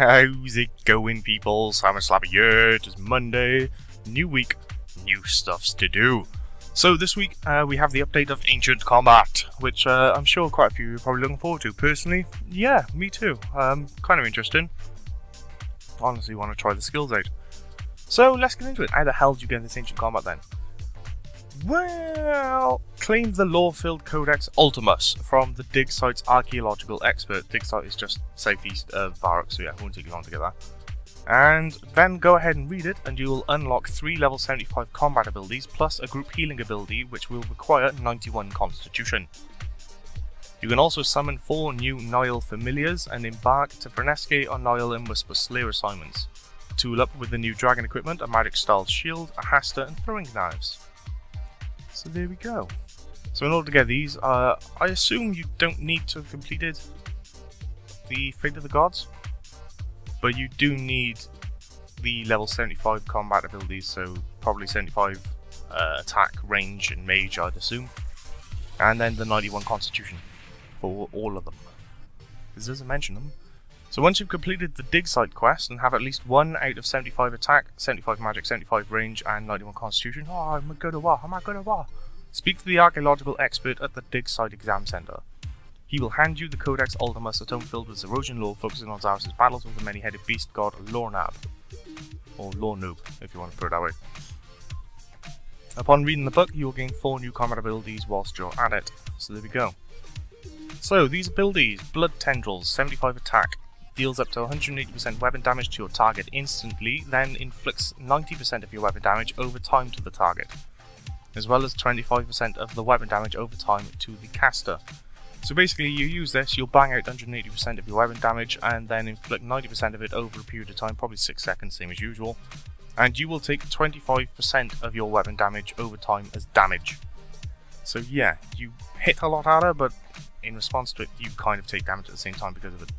How's it going, people? Simon Slappy here. It is Monday, new week, new stuffs to do. So this week we have the update of Ancient Combat, which I'm sure quite a few are probably looking forward to. Personally, yeah, me too. Kind of interesting. Honestly, want to try the skills out. So let's get into it. How the hell do you get this Ancient Combat then? Well, claim the lore-filled Codex Ultimus from the dig site's archaeological expert. Dig site is just southeast of Varrock, so yeah, it won't take you long to get that. And then go ahead and read it, and you will unlock 3 level 75 combat abilities, plus a group healing ability, which will require 91 Constitution. You can also summon 4 new Nile Familiars, and embark to Runescape on Nile and Whisper Slayer assignments. Tool up with the new dragon equipment, a magic-styled shield, a hasta, and throwing knives. So there we go. So in order to get these, I assume you don't need to have completed the Fate of the Gods, but you do need the level 75 combat abilities, so probably 75 attack, range, and mage, I'd assume, and then the 91 Constitution for all of them. This doesn't mention them. So once you've completed the dig site quest and have at least 1 out of 75 attack, 75 magic, 75 range, and 91 constitution, speak to the archaeological expert at the dig site exam center. He will hand you the Codex Ultimus, a tome filled with Zerosian lore focusing on Zarus' battles with the many-headed beast god Lornab, or Lornoob, if you want to put it that way. Upon reading the book, you will gain 4 new combat abilities whilst you're at it. So there we go. So these abilities: Blood Tendrils, 75 attack. Deals up to 180% weapon damage to your target instantly, then inflicts 90% of your weapon damage over time to the target, as well as 25% of the weapon damage over time to the caster. So basically you use this, you'll bang out 180% of your weapon damage, and then inflict 90% of it over a period of time, probably 6 seconds, same as usual, and you will take 25% of your weapon damage over time as damage. So yeah, you hit a lot harder, but in response to it, you kind of take damage at the same time because of it.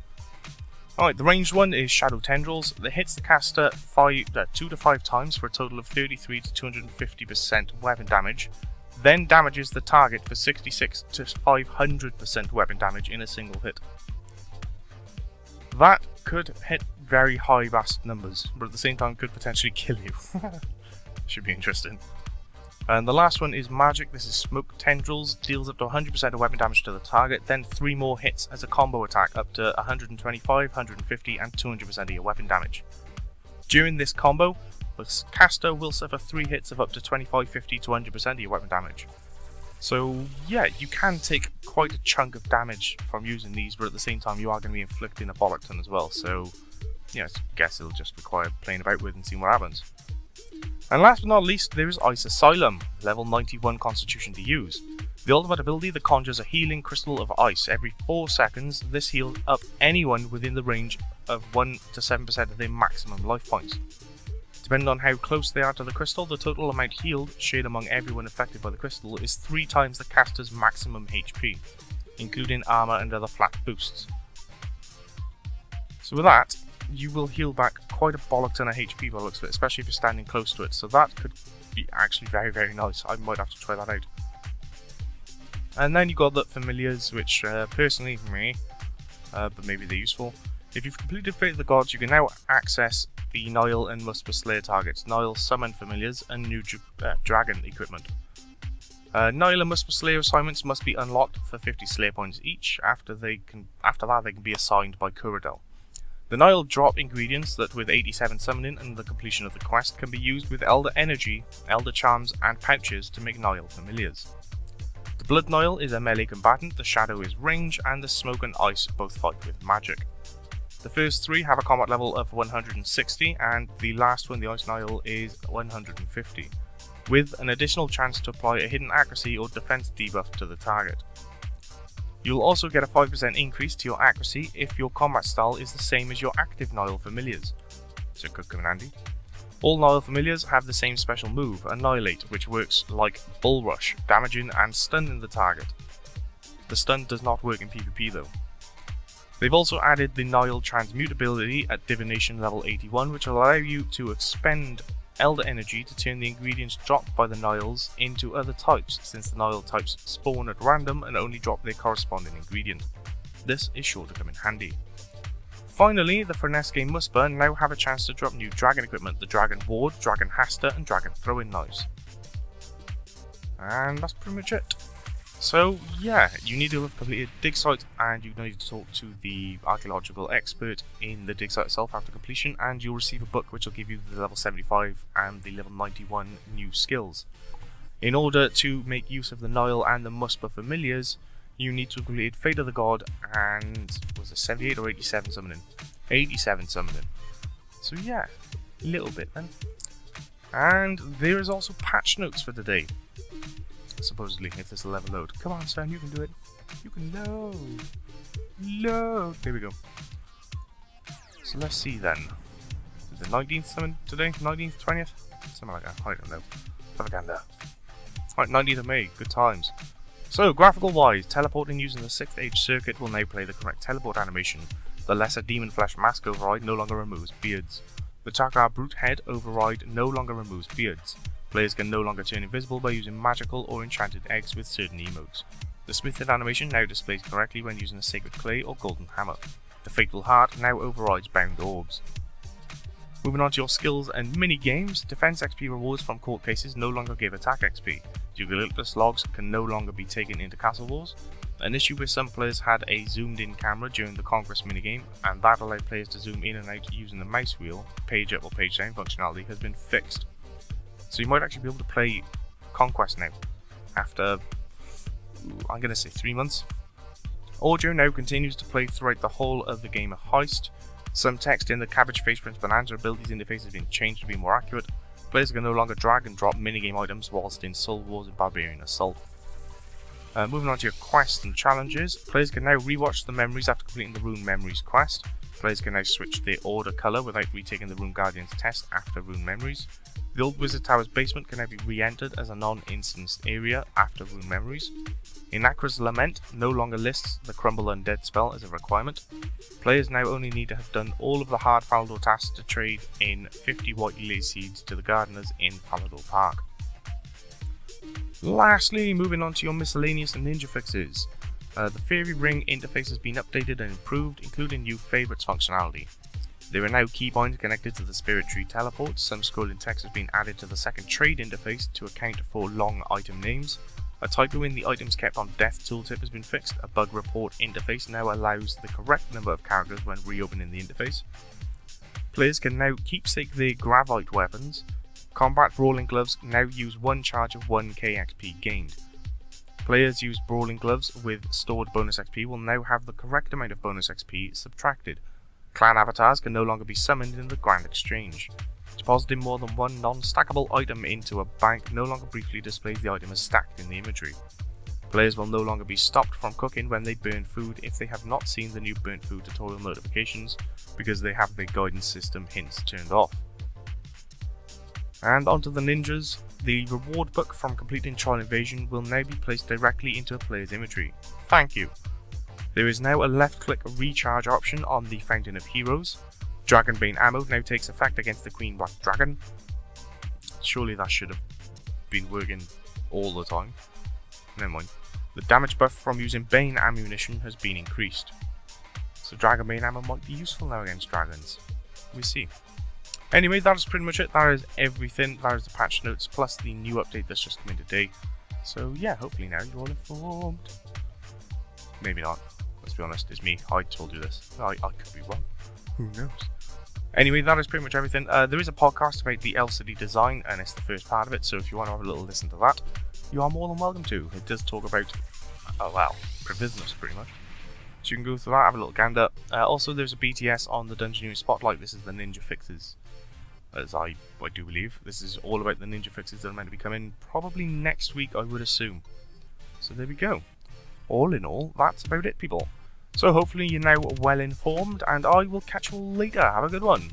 Alright, the ranged one is Shadow Tendrils. That hits the caster 2 to 5 times for a total of 33 to 250% weapon damage, then damages the target for 66 to 500% weapon damage in a single hit. That could hit very high bast numbers, but at the same time could potentially kill you. Should be interesting. And the last one is Magic. This is Smoke Tendrils. Deals up to 100% of weapon damage to the target, then 3 more hits as a combo attack, up to 125, 150 and 200% of your weapon damage. During this combo, the caster will suffer 3 hits of up to 25, 50 to 100% of your weapon damage. So yeah, you can take quite a chunk of damage from using these, but at the same time you are going to be inflicting a bollock ton as well, so yeah, I guess it'll just require playing about with and seeing what happens. And last but not least, there is Ice Asylum, level 91 constitution to use. The ultimate ability that conjures a healing crystal of ice. Every 4 seconds, this heals up anyone within the range of 1 to 7% of their maximum life points. Depending on how close they are to the crystal, the total amount healed, shared among everyone affected by the crystal, is 3 times the caster's maximum HP, including armor and other flat boosts. So with that, you will heal back quite a bollock ton of HP by the looks of it, especially if you're standing close to it, so that could be actually very, very nice. I might have to try that out. And then you got the Familiars, which personally, but maybe they're useful. If you've completed Fate of the Gods, you can now access the Nile and Whisper Slayer targets, Nile Summon Familiars, and new dragon equipment. Nile and Whisper Slayer assignments must be unlocked for 50 Slayer points each. After that, they can be assigned by Kuradel. The Nile drop ingredients that with 87 summoning and the completion of the quest can be used with Elder Energy, Elder Charms and pouches to make Nile Familiars. The Blood Nile is a melee combatant, the Shadow is range, and the Smoke and Ice both fight with magic. The first 3 have a combat level of 160, and the last one, the Ice Nile, is 150, with an additional chance to apply a hidden accuracy or defense debuff to the target. You'll also get a 5% increase to your accuracy if your combat style is the same as your active Nile Familiars, so it could come in handy. All Nile Familiars have the same special move, Annihilate, which works like Bull Rush, damaging and stunning the target. The stun does not work in PvP though. They've also added the Nile Transmute ability at Divination level 81, which will allow you to expend Elder Energy to turn the ingredients dropped by the Niles into other types, since the Nile types spawn at random and only drop their corresponding ingredient. This is sure to come in handy. Finally, the Runescape Musper now have a chance to drop new dragon equipment, the Dragon Ward, Dragon Haster and Dragon Throwing Knives. And that's pretty much it. So yeah, you need to have completed dig site, and you need to talk to the archaeological expert in the dig site itself after completion, and you'll receive a book which will give you the level 75 and the level 91 new skills. In order to make use of the Nile and the Musper familiars, you need to have completed Fate of the God and was it 78 or 87 summoning? 87 summoning. So yeah, a little bit then. And there is also patch notes for today. Supposedly, if there's a level load. Come on, Sven, you can do it. You can load. Load. There we go. So let's see then. Is it 19th something today? 19th, 20th? Something like that. I don't know. Propaganda. Right, 19th of May. Good times. So, graphical wise, teleporting using the 6th age circuit will now play the correct teleport animation. The lesser demon flesh mask override no longer removes beards. The Takar brute head override no longer removes beards. Players can no longer turn invisible by using magical or enchanted eggs with certain emotes. The Smithed animation now displays correctly when using a Sacred Clay or Golden Hammer. The Fateful Heart now overrides Bound Orbs. Moving on to your skills and mini-games, Defense XP rewards from court cases no longer give attack XP. Eucalyptus logs can no longer be taken into Castle Wars. An issue where some players had a zoomed-in camera during the Conquest minigame, and that allowed players to zoom in and out using the mouse wheel, page up or page down functionality has been fixed. So you might actually be able to play Conquest now, after, I'm going to say 3 months. Audio now continues to play throughout the whole of the game of Heist. Some text in the Cabbage Face Prince Bonanza abilities interface has been changed to be more accurate. Players can no longer drag and drop minigame items whilst in Soul Wars and Barbarian Assault. Moving on to your quests and challenges, players can now rewatch the memories after completing the Rune Memories quest. Players can now switch their order colour without retaking the Rune Guardian's test after Rune Memories. The old Wizard Tower's basement can now be re-entered as a non-instanced area after Rune Memories. Inakra's Lament no longer lists the Crumble Undead spell as a requirement. Players now only need to have done all of the hard Falador tasks to trade in 50 white lily seeds to the gardeners in Falador Park. Lastly, moving on to your miscellaneous and ninja fixes. The Fairy Ring interface has been updated and improved, including new favourites functionality. There are now keybinds connected to the Spirit Tree teleports. Some scrolling text has been added to the second trade interface to account for long item names. A typo in the items kept on death tooltip has been fixed. A bug report interface now allows the correct number of characters when reopening the interface. Players can now keepsake their Gravite weapons. Combat Brawling Gloves now use one charge of 1k XP gained. Players use Brawling Gloves with stored bonus XP will now have the correct amount of bonus XP subtracted. Clan avatars can no longer be summoned in the Grand Exchange. Depositing more than one non-stackable item into a bank no longer briefly displays the item as stacked in the inventory. Players will no longer be stopped from cooking when they burn food if they have not seen the new burnt food tutorial notifications because they have their guidance system hints turned off. And onto the ninjas, the reward book from completing Trial Invasion will now be placed directly into a player's inventory. Thank you! There is now a left-click recharge option on the Fountain of Heroes. Dragonbane ammo now takes effect against the Queen Black Dragon. Surely that should have been working all the time. Never mind. The damage buff from using Bane ammunition has been increased. So Dragonbane ammo might be useful now against dragons. We'll see. Anyway, that is pretty much it. That is everything. That is the patch notes plus the new update that's just come in today. So yeah, hopefully now you're all informed. Maybe not. Let's be honest, it's me. I told you this. I could be wrong. Who knows? Anyway, that is pretty much everything. There is a podcast about the LCD design, and it's the first part of it, so if you want to have a little listen to that, you are more than welcome to. It does talk about, well, Provisionals pretty much. So you can go through that, have a little gander. Also, there's a BTS on the Dungeoneering Spotlight. This is the Ninja Fixes, as I do believe. This is all about the Ninja Fixes that are meant to be coming probably next week, I would assume. So there we go. All in all, that's about it, people. So hopefully you're now well informed, and I will catch you all later. Have a good one.